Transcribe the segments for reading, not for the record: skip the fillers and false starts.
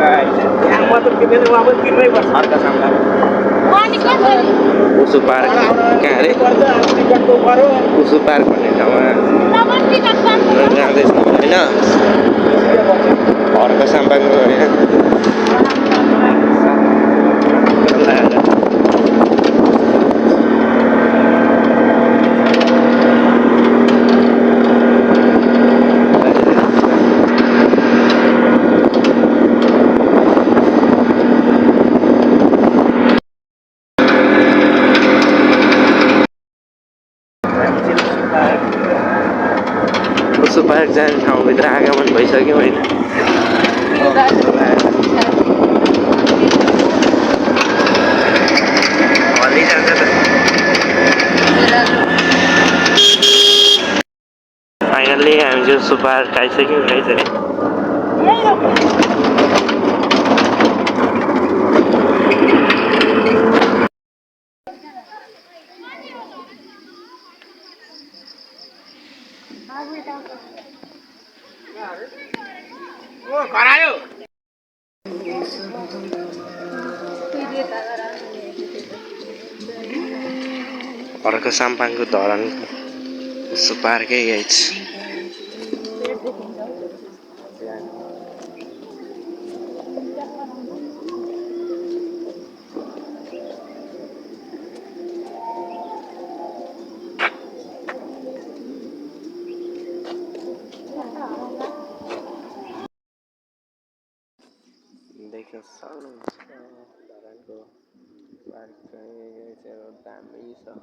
यहाँ मात्र किनेर वहाँ पनि तिर्नै पर्छ अर्का सामना उसु पार्क कहाँ अरे टिकटको पऱ्यो उसु पार्क भन्ने ठाउँमा जाँदैछौँ होइन अर्का साम्पाङको होइन उसु पार्क जाने ठाउँभित्र आगमन भइसक्यो होइन फाइनल्ली हामी चाहिँ उसु पार्क आइसक्यौँ है अर्को साम्पाङको धरान उसु पार्कै गाइस देख्न सक्नुहुन्छ धरानको पार्क चाहिँ दामी छ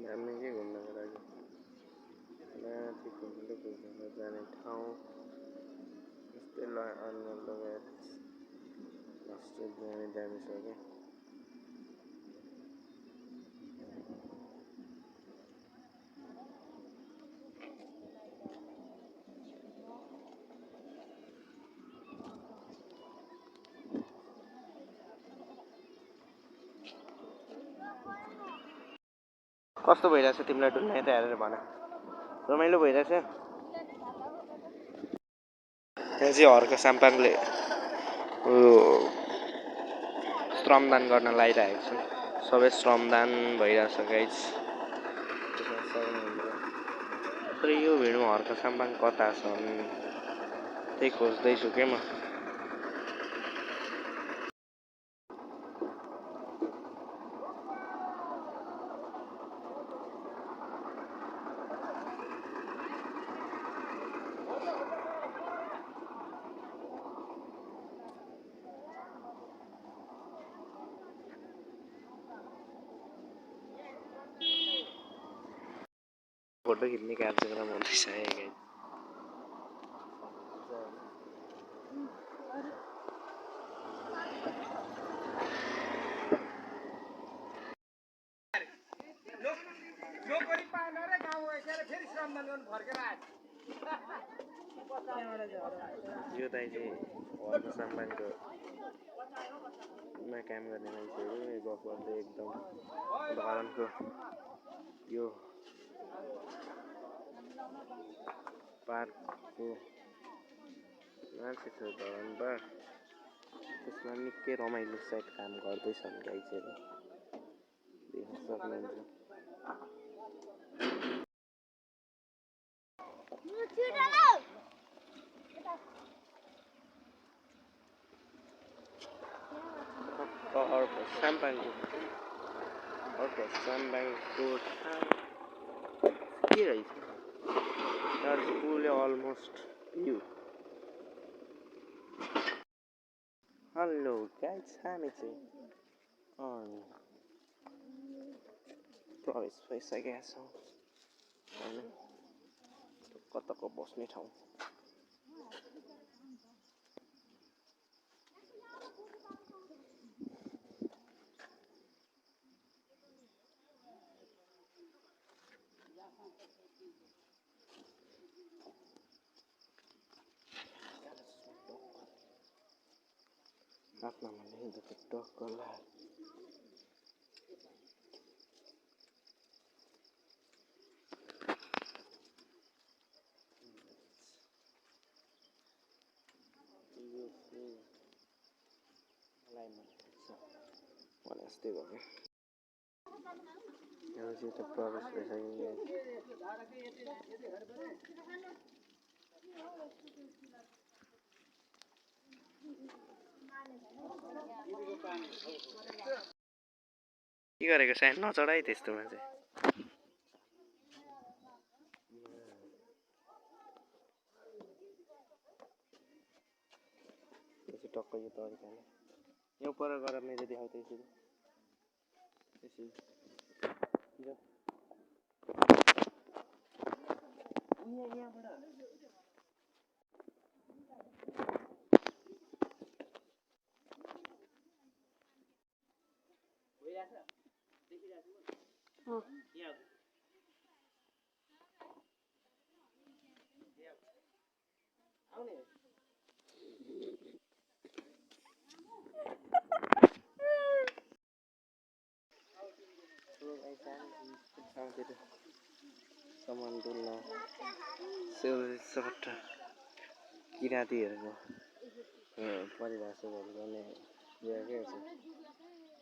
दामी के घुम्नको लागि माथि फुल्दै फुल्दै जाने ठाउँ यस्तै अनुहार लगाएर यस्तो दामी दामी छ क्या कस्तो भइरहेछ तिमीलाई डुल्न यता हेरेर भन रमाइलो भइरहेछ यहाँ चाहिँ हर्क साम्पाङले श्रमदान गर्न लागिरहेको छ सबै श्रमदान भइरहेछ गाइस तर यो भिडमा हर्क साम्पाङ कता छ त्यही खोज्दैछु के म फोटो खिच्ने कार्यक्रम हुँदैछ है गाइस यो दाइ चाहिँ हर्क साम्पाङको मा काम गर्ने मान्छेहरू गफ गर्दै एकदम धरानको यो पार्कको मान्छे छ धरान पार्क त्यसमा निकै रमाइलो साइड काम गर्दैछन् गाइसहरू देख्न सक्नुहुन्छ अर्को साम्पाङको ठाउँ के रहेछ almost you. Hello guys, हामी चाहिँ प्रवेश भइसकेका छौँ हैन कताको बस्ने ठाउँ आफ्ना भन्ने जति टक्कला यस्तै भयो यहाँ चाहिँ त प्रवेश भइसक्यो के गरेको साइन नचढाइ त्यस्तोमा चाहिँ टक्क यो तरिकाले यहाँ पर गएर मैले देखाउँदै यसरी यसरी यहाँबाट सामान डुल्न सट्टा किराँतीहरूको परिभाषाहरू गर्ने ल्याएकै छ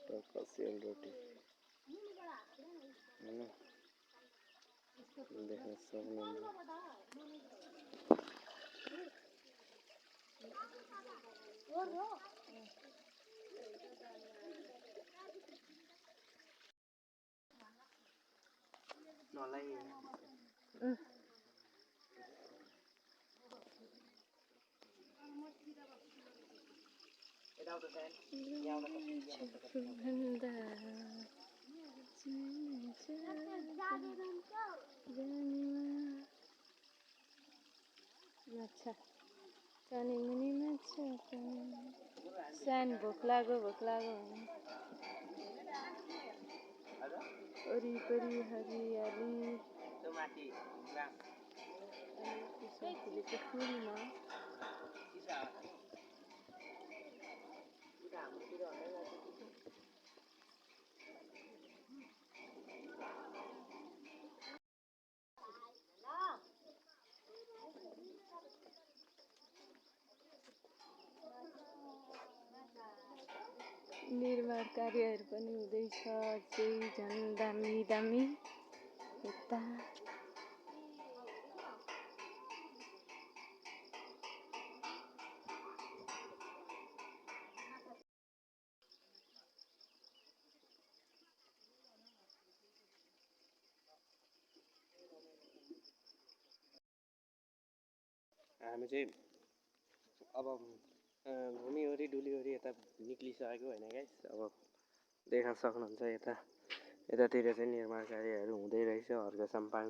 टक्क सेलरोटी होइन देख्न सक्नुहुन्छ अच्छा पानी मुनिमा छ सानो भोक लाग्यो वरिपरि हरियाली फुलमा निर्माण कार्यहरू पनि हुँदैछ चाहिँ झन् दामी दामी यता हामी चाहिँ अब घुमिवरी डुलिवरी यता निक्लिसकेको होइन गाइस अब देख्न सक्नुहुन्छ यतातिर चाहिँ निर्माण कार्यहरू हुँदै रहेछ हर्का साम्पाङ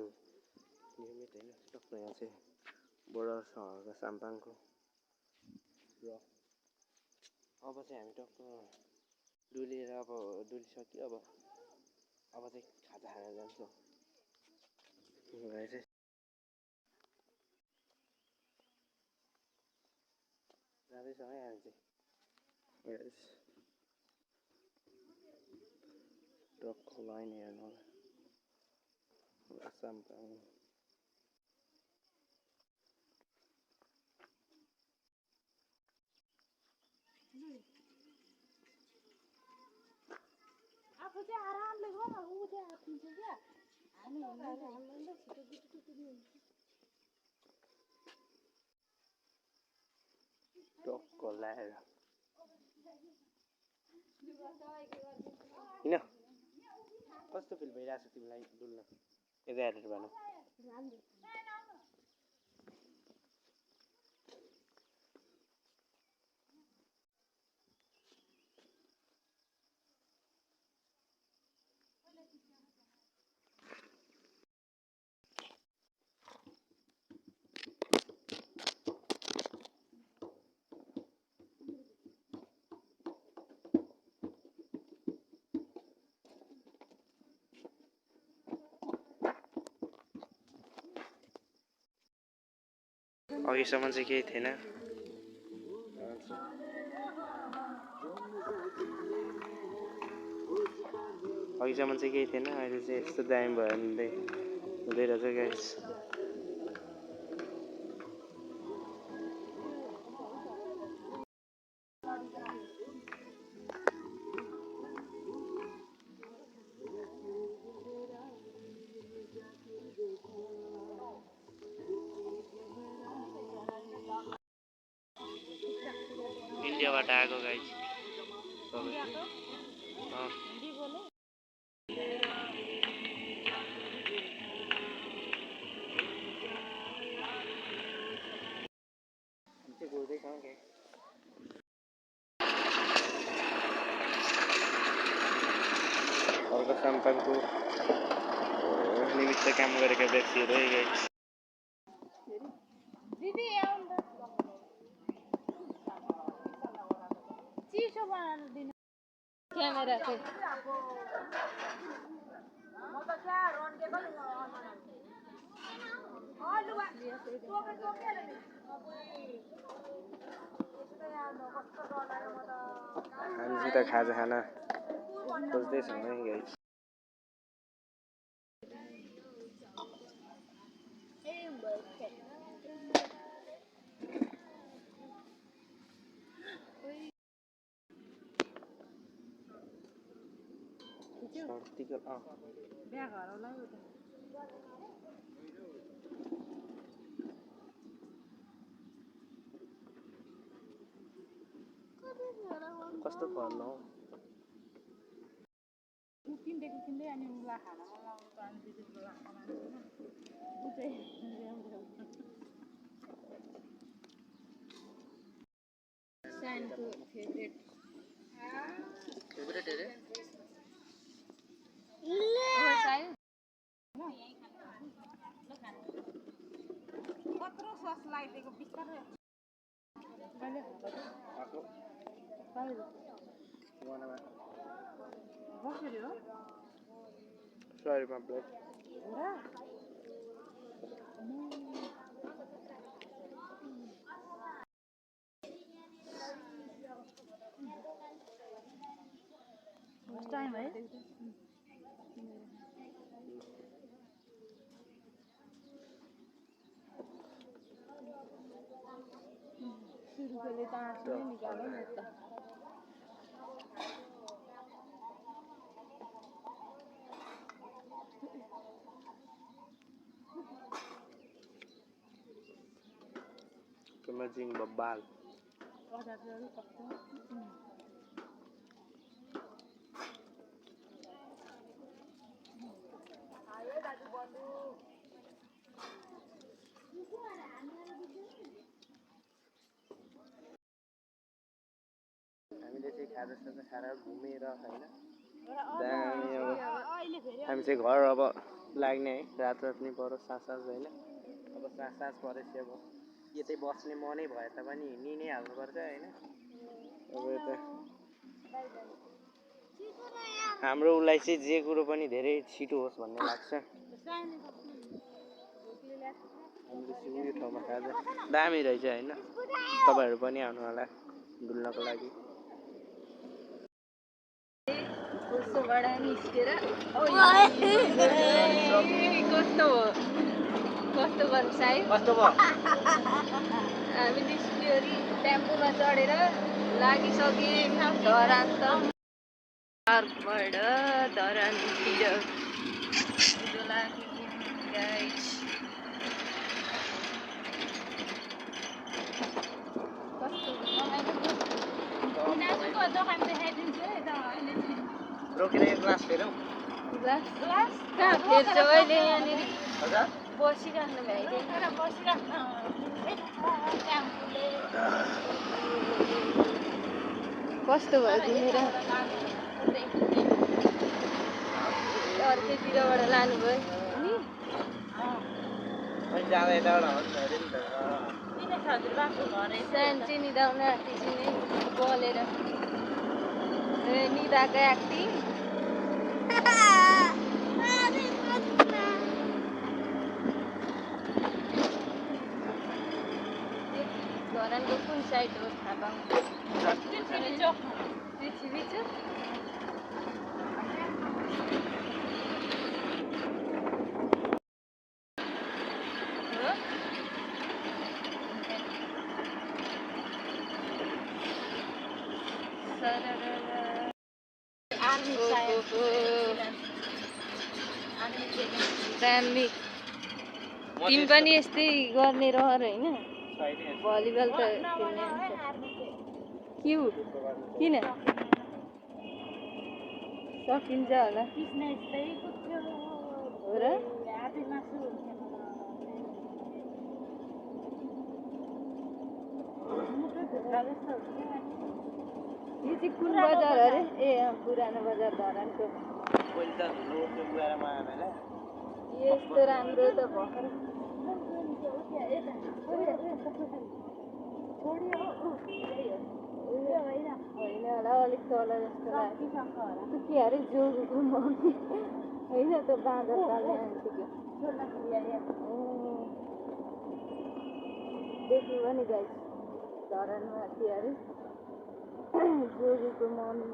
निर्मित होइन टक्क यहाँ चाहिँ बोर्डर छ हर्का साम्पाङको र अब चाहिँ हामी टक्क डुलेर अब डुलिसक्यो अब चाहिँ खाजा खान जान्छौँ चाहिँ जाँदैछ है हामी चाहिँ टक्क लाइन हेर्नु साम्पाङ आफू चाहिँ आरामले गयो ऊ चाहिँ आफिन्छ क्या हामी हामीलाई छिटो टक्क ल्याएर किन कस्तो फिल भइरहेको छ तिमीलाई डुल्न यता हेरेर भन अघिसम्म चाहिँ केही थिएन अघिसम्म चाहिँ केही थिएन अहिले चाहिँ यस्तो दामी भयो भने हुँदै रहेछ गाइस हिन्दीबाट आएको गाइज अर्को सम्पर्कको निमित्त काम गरेका व्यक्तिहरू है गाइज क्यामेरा चाहिँ हामी त खाजा खाना खोज्दैछौँ है गाइज कस्तो पर्नु हौ फेभरेट अरे कत्रो सस लगाइदिएको बिस्तारै Sorry, my blood. First time, right? शुरू के लिए तो आँख नहीं निकालो नहीं Emerging babal. हामीले चाहिँ खाजासाजा खाएर घुमेर हैन हामी चाहिँ घर अब लाग्ने है रात नि परो साँझ हैन अब साँझ परेपछि अब यतै बस्ने मनै भए तापनि हिँडि नै हाल्नुपर्छ हैन अब यता हाम्रो उलाई चाहिँ जे कुरो पनि धेरै छिटो होस् भन्ने लाग्छ हामीले यो ठाउँमा खाजा दामी रहेछ हैन तपाईहरु पनि आउनु होला डुल्नको लागि कस्तो बडा निस्केर कस्तो गर्नु साई कस्तो भयो हामी निस्कियोरी टेम्पोमा चढेर लागिसके धरान त पार्कबाट धरानतिर गाइस रोकेर एक ग्लास फेरौँ ग्लास कहाँ फेर्छ अहिले यहाँनिर बसिराख्नु भ्याइदिएन कस्तो भयो तिमीर अर्कैतिरबाट लानुभयो अनि जाँदा यताबाट सानो निदाउन आँटेपछि नै बोलेर निदाको एक्टिङ धरानको कुन साइड हो थाहा पाऊँ पृथ्वी छ दामी तिमी पनि यस्तै गर्ने रहर होइन भलिबल त खेल्ने क्युट किन सकिन्छ होला हो र यो चाहिँ कुन बजार अरे ए पुरानो बजार धरानको यस्तो राम्रो त भर्खर होइन होला अलिक तल जस्तो लाग्यो के अरे जोगुको मम्मी होइन त बाँदर पाल्ने आन्टीको देख्नुभयो नि गाइस धरानमा के अरे जोगुको मम्मी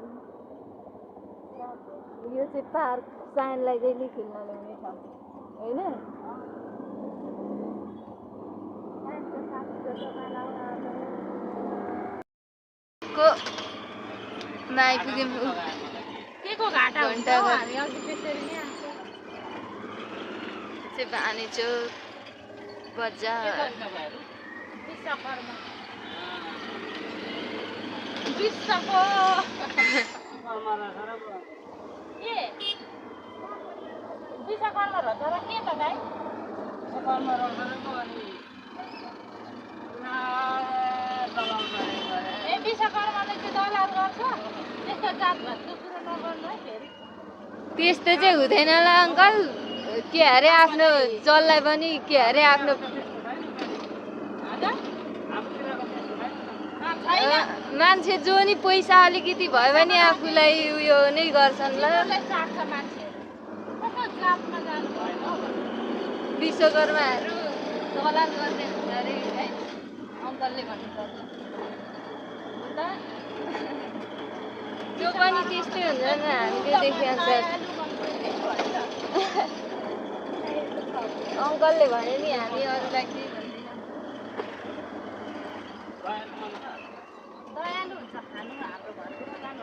यो चाहिँ पार्क सानलाई जहिले खेल्न ल्याउने ठाउँ होइन आइपुग्यौँ चाहिँ वाणिज्योक बजार त्यस्तो चाहिँ हुँदैन होला अङ्कल के अरे आफ्नो जललाई पनि के अरे आफ्नो मान्छे जो नि पैसा अलिकति भयो भने आफूलाई उयो नै गर्छन् ल विश्वकर्माहरू दलाल गर्ने हुन्छ अरे है अङ्कलले भन्नुपर्छ त्यो पनि त्यस्तै हुन्छ नि हामीले देखिहाल्छ अङ्कलले भने नि हामी अरूलाई केही दयालु हुन्छ खानु हाम्रो घरतिर जानु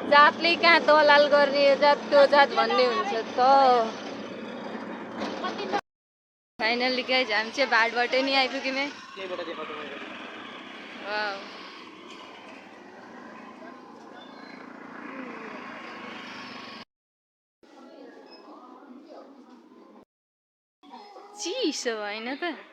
जातले कहाँ दलाल गर्ने जात त्यो जात भन्ने हुन्छ त फाइनली गाइज हामी चाहिँ भाटबाटै नि आइपुग्यौँ वाउ चिसो होइन त